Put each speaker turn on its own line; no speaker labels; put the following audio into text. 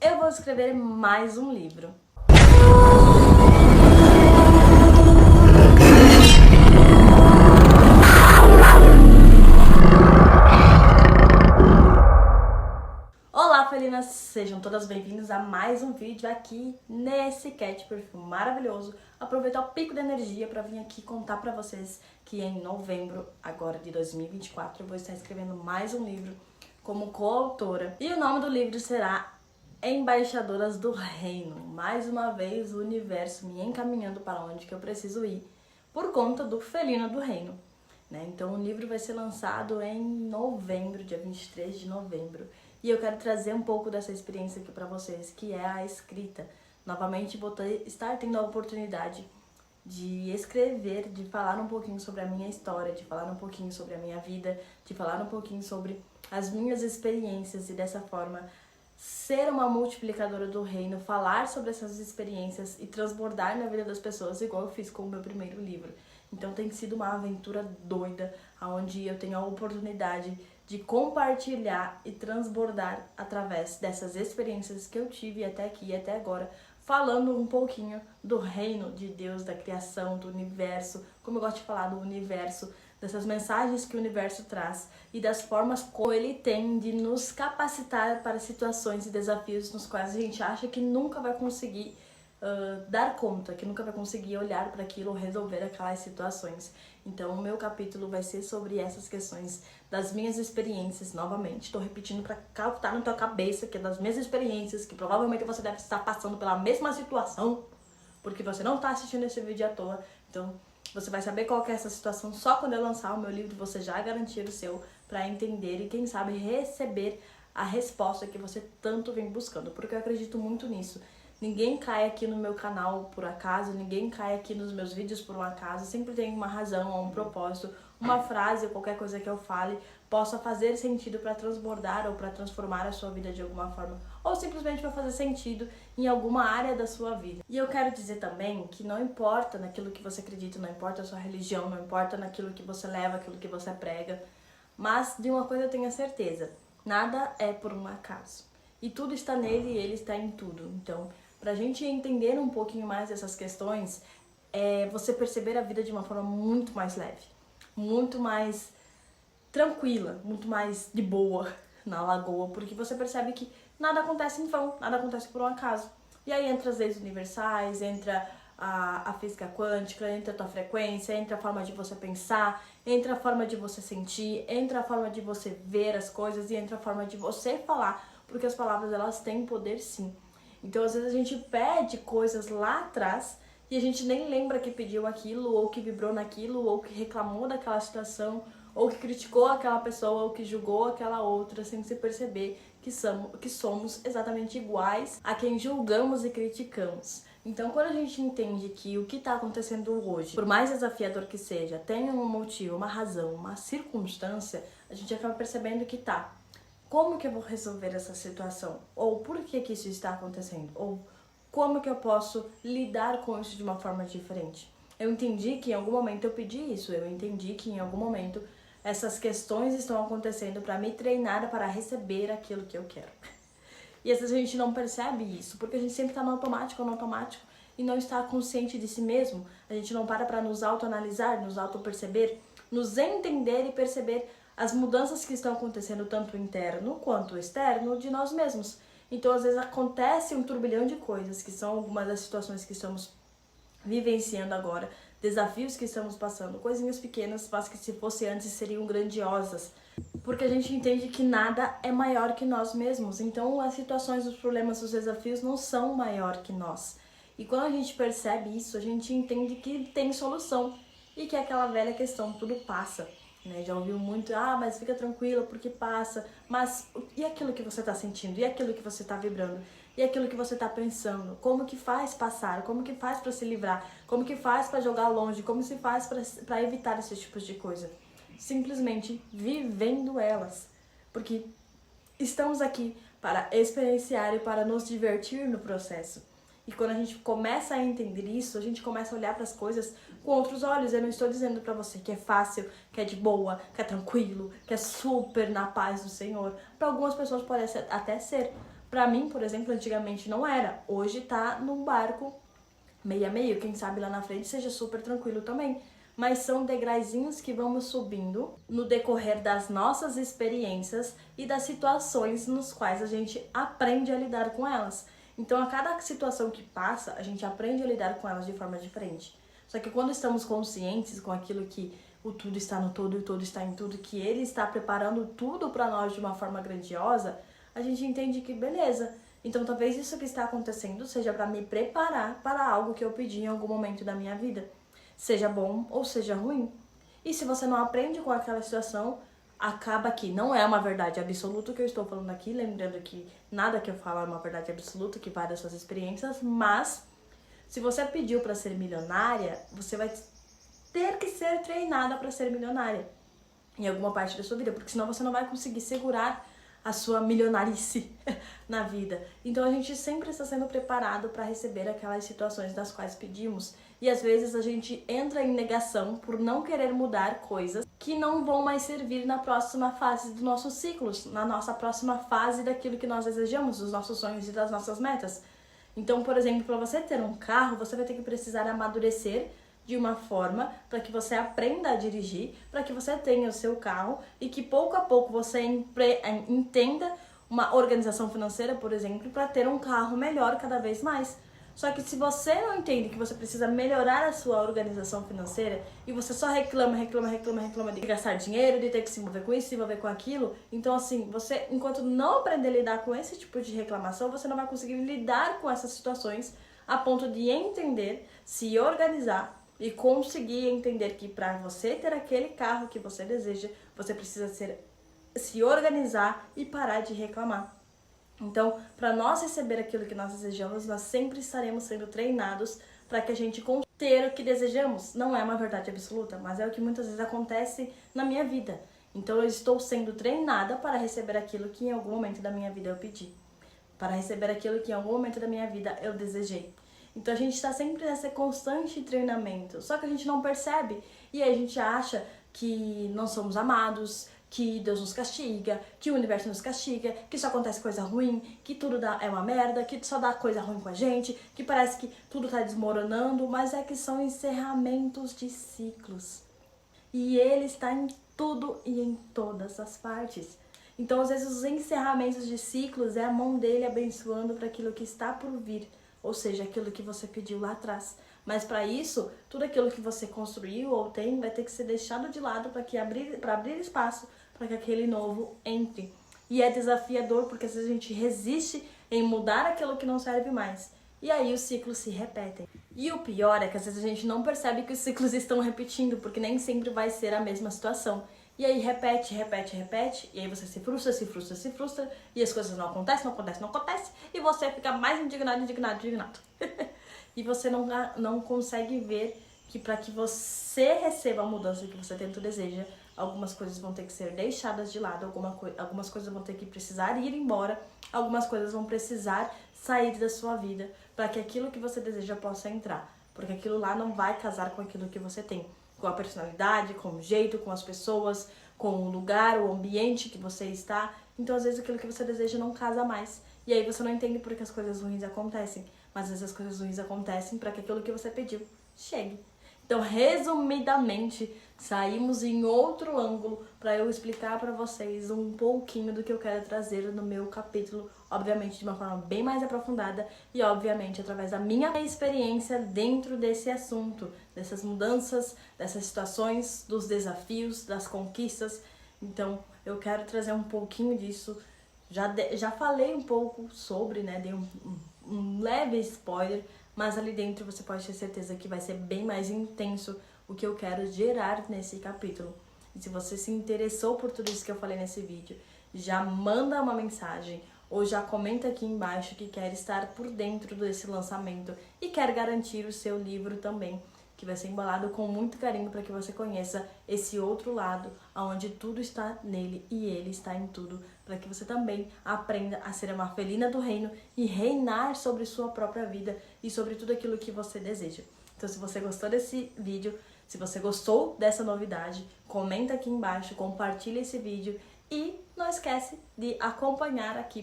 eu vou escrever mais um livro. Olá, felinas! Sejam todas bem-vindas a mais um vídeo aqui nesse Cat Perfume maravilhoso. Aproveitar o pico de energia para vir aqui contar para vocês que em novembro, agora de 2024, eu vou estar escrevendo mais um livro como coautora. E o nome do livro será Embaixadoras do Reino. Mais uma vez o universo me encaminhando para onde que eu preciso ir por conta do felino do reino. Então o livro vai ser lançado em novembro, dia 23 de novembro. E eu quero trazer um pouco dessa experiência aqui para vocês, que é a escrita. Novamente vou estar tendo a oportunidade de escrever, de falar um pouquinho sobre a minha história, de falar um pouquinho sobre a minha vida, de falar um pouquinho sobre as minhas experiências e dessa forma ser uma multiplicadora do reino, falar sobre essas experiências e transbordar na vida das pessoas, igual eu fiz com o meu primeiro livro. Então tem sido uma aventura doida, onde eu tenho a oportunidade de compartilhar e transbordar através dessas experiências que eu tive até aqui e até agora, falando um pouquinho do reino de Deus, da criação, do universo, como eu gosto de falar do universo, dessas mensagens que o universo traz e das formas como ele tem de nos capacitar para situações e desafios nos quais a gente acha que nunca vai conseguir dar conta, que nunca vai conseguir olhar para aquilo ou resolver aquelas situações. Então o meu capítulo vai ser sobre essas questões das minhas experiências, novamente. Estou repetindo para captar na tua cabeça que é das minhas experiências, que provavelmente você deve estar passando pela mesma situação, porque você não está assistindo esse vídeo à toa. Então você vai saber qual que é essa situação só quando eu lançar o meu livro, você já garantir o seu para entender e quem sabe receber a resposta que você tanto vem buscando, porque eu acredito muito nisso. Ninguém cai aqui no meu canal por acaso, ninguém cai aqui nos meus vídeos por um acaso, sempre tem uma razão ou um propósito, uma frase ou qualquer coisa que eu fale possa fazer sentido para transbordar ou para transformar a sua vida de alguma forma, ou simplesmente para fazer sentido em alguma área da sua vida. E eu quero dizer também que não importa naquilo que você acredita, não importa a sua religião, não importa naquilo que você leva, aquilo que você prega, mas de uma coisa eu tenho a certeza, nada é por um acaso. E tudo está nele e ele está em tudo. Então, pra gente entender um pouquinho mais dessas questões, você perceber a vida de uma forma muito mais leve, muito mais tranquila, muito mais de boa na lagoa, porque você percebe que nada acontece em vão, nada acontece por um acaso. E aí entra as leis universais, entra a física quântica, entra a tua frequência, entra a forma de você pensar, entra a forma de você sentir, entra a forma de você ver as coisas e entra a forma de você falar, porque as palavras elas têm poder sim. Então, às vezes a gente pede coisas lá atrás e a gente nem lembra que pediu aquilo, ou que vibrou naquilo, ou que reclamou daquela situação, ou que criticou aquela pessoa, ou que julgou aquela outra, sem se perceber que somos exatamente iguais a quem julgamos e criticamos. Então, quando a gente entende que o que está acontecendo hoje, por mais desafiador que seja, tem um motivo, uma razão, uma circunstância, a gente acaba percebendo que como que eu vou resolver essa situação? Ou por que que isso está acontecendo? Ou como que eu posso lidar com isso de uma forma diferente? Eu entendi que em algum momento eu pedi isso, eu entendi que em algum momento essas questões estão acontecendo para me treinar para receber aquilo que eu quero. E às vezes a gente não percebe isso, porque a gente sempre está no automático e não está consciente de si mesmo. A gente não para nos autoanalisar, nos autoperceber, nos entender e perceber as mudanças que estão acontecendo tanto interno quanto externo de nós mesmos. Então, às vezes, acontece um turbilhão de coisas, que são algumas das situações que estamos vivenciando agora, desafios que estamos passando, coisinhas pequenas, mas que se fosse antes seriam grandiosas. Porque a gente entende que nada é maior que nós mesmos. Então, as situações, os problemas, os desafios não são maior que nós. E quando a gente percebe isso, a gente entende que tem solução. E que é aquela velha questão, tudo passa. Já ouviu muito, mas fica tranquila porque passa, mas e aquilo que você está sentindo, e aquilo que você está vibrando, e aquilo que você está pensando, como que faz passar, como que faz para se livrar, como que faz para jogar longe, como se faz para evitar esses tipos de coisa? Simplesmente vivendo elas, porque estamos aqui para experienciar e para nos divertir no processo. E quando a gente começa a entender isso, a gente começa a olhar para as coisas com outros olhos. Eu não estou dizendo para você que é fácil, que é de boa, que é tranquilo, que é super na paz do Senhor. Para algumas pessoas pode até ser. Para mim, por exemplo, antigamente não era. Hoje tá num barco meio a meio. Quem sabe lá na frente seja super tranquilo também. Mas são degraizinhos que vamos subindo no decorrer das nossas experiências e das situações nos quais a gente aprende a lidar com elas. Então, a cada situação que passa, a gente aprende a lidar com elas de forma diferente. Só que quando estamos conscientes com aquilo que o tudo está no todo e o todo está em tudo, que Ele está preparando tudo para nós de uma forma grandiosa, a gente entende que beleza. Então, talvez isso que está acontecendo seja para me preparar para algo que eu pedi em algum momento da minha vida. Seja bom ou seja ruim. E se você não aprende com aquela situação, acaba que não é uma verdade absoluta que eu estou falando aqui, lembrando que nada que eu falo é uma verdade absoluta, que vai das suas experiências, mas se você pediu para ser milionária, você vai ter que ser treinada para ser milionária em alguma parte da sua vida, porque senão você não vai conseguir segurar a sua milionarice na vida. Então a gente sempre está sendo preparado para receber aquelas situações das quais pedimos. E às vezes a gente entra em negação por não querer mudar coisas que não vão mais servir na próxima fase dos nossos ciclos, na nossa próxima fase daquilo que nós desejamos, dos nossos sonhos e das nossas metas. Então, por exemplo, para você ter um carro, você vai ter que precisar amadurecer de uma forma para que você aprenda a dirigir, para que você tenha o seu carro e que pouco a pouco você entenda uma organização financeira, por exemplo, para ter um carro melhor cada vez mais. Só que se você não entende que você precisa melhorar a sua organização financeira e você só reclama de gastar dinheiro, de ter que se envolver com isso, se envolver com aquilo, então assim, você, enquanto não aprender a lidar com esse tipo de reclamação, você não vai conseguir lidar com essas situações a ponto de entender, se organizar e conseguir entender que para você ter aquele carro que você deseja, você precisa se organizar e parar de reclamar. Então, para nós receber aquilo que nós desejamos, nós sempre estaremos sendo treinados para que a gente consiga ter o que desejamos. Não é uma verdade absoluta, mas é o que muitas vezes acontece na minha vida. Então, eu estou sendo treinada para receber aquilo que em algum momento da minha vida eu pedi. Para receber aquilo que em algum momento da minha vida eu desejei. Então, a gente está sempre nesse constante treinamento. Só que a gente não percebe. E aí a gente acha que não somos amados, que Deus nos castiga, que o universo nos castiga, que só acontece coisa ruim, que tudo é uma merda, que só dá coisa ruim com a gente, que parece que tudo tá desmoronando, mas é que são encerramentos de ciclos. E Ele está em tudo e em todas as partes. Então, às vezes, os encerramentos de ciclos é a mão dele abençoando para aquilo que está por vir, ou seja, aquilo que você pediu lá atrás. Mas para isso, tudo aquilo que você construiu ou tem vai ter que ser deixado de lado para abrir espaço para que aquele novo entre. E é desafiador porque às vezes a gente resiste em mudar aquilo que não serve mais. E aí os ciclos se repetem. E o pior é que às vezes a gente não percebe que os ciclos estão repetindo, porque nem sempre vai ser a mesma situação. E aí repete, e aí você se frustra, e as coisas não acontecem, e você fica mais indignado. E você não consegue ver que para que você receba a mudança que você tanto deseja, algumas coisas vão ter que ser deixadas de lado, algumas coisas vão ter que precisar ir embora, algumas coisas vão precisar sair da sua vida para que aquilo que você deseja possa entrar. Porque aquilo lá não vai casar com aquilo que você tem. Com a personalidade, com o jeito, com as pessoas, com o lugar, o ambiente que você está. Então, às vezes, aquilo que você deseja não casa mais. E aí você não entende por que as coisas ruins acontecem. Mas às vezes as coisas ruins acontecem para que aquilo que você pediu chegue. Então, resumidamente, saímos em outro ângulo para eu explicar para vocês um pouquinho do que eu quero trazer no meu capítulo, obviamente de uma forma bem mais aprofundada e obviamente através da minha experiência dentro desse assunto, dessas mudanças, dessas situações, dos desafios, das conquistas. Então, eu quero trazer um pouquinho disso. Já falei um pouco sobre, né, dei um leve spoiler, mas ali dentro você pode ter certeza que vai ser bem mais intenso o que eu quero gerar nesse capítulo. E se você se interessou por tudo isso que eu falei nesse vídeo, já manda uma mensagem ou já comenta aqui embaixo que quer estar por dentro desse lançamento e quer garantir o seu livro também, que vai ser embalado com muito carinho para que você conheça esse outro lado, onde tudo está nele e ele está em tudo, para que você também aprenda a ser uma felina do reino e reinar sobre sua própria vida e sobre tudo aquilo que você deseja. Então, se você gostou desse vídeo, se você gostou dessa novidade, comenta aqui embaixo, compartilha esse vídeo e não esquece de acompanhar aqui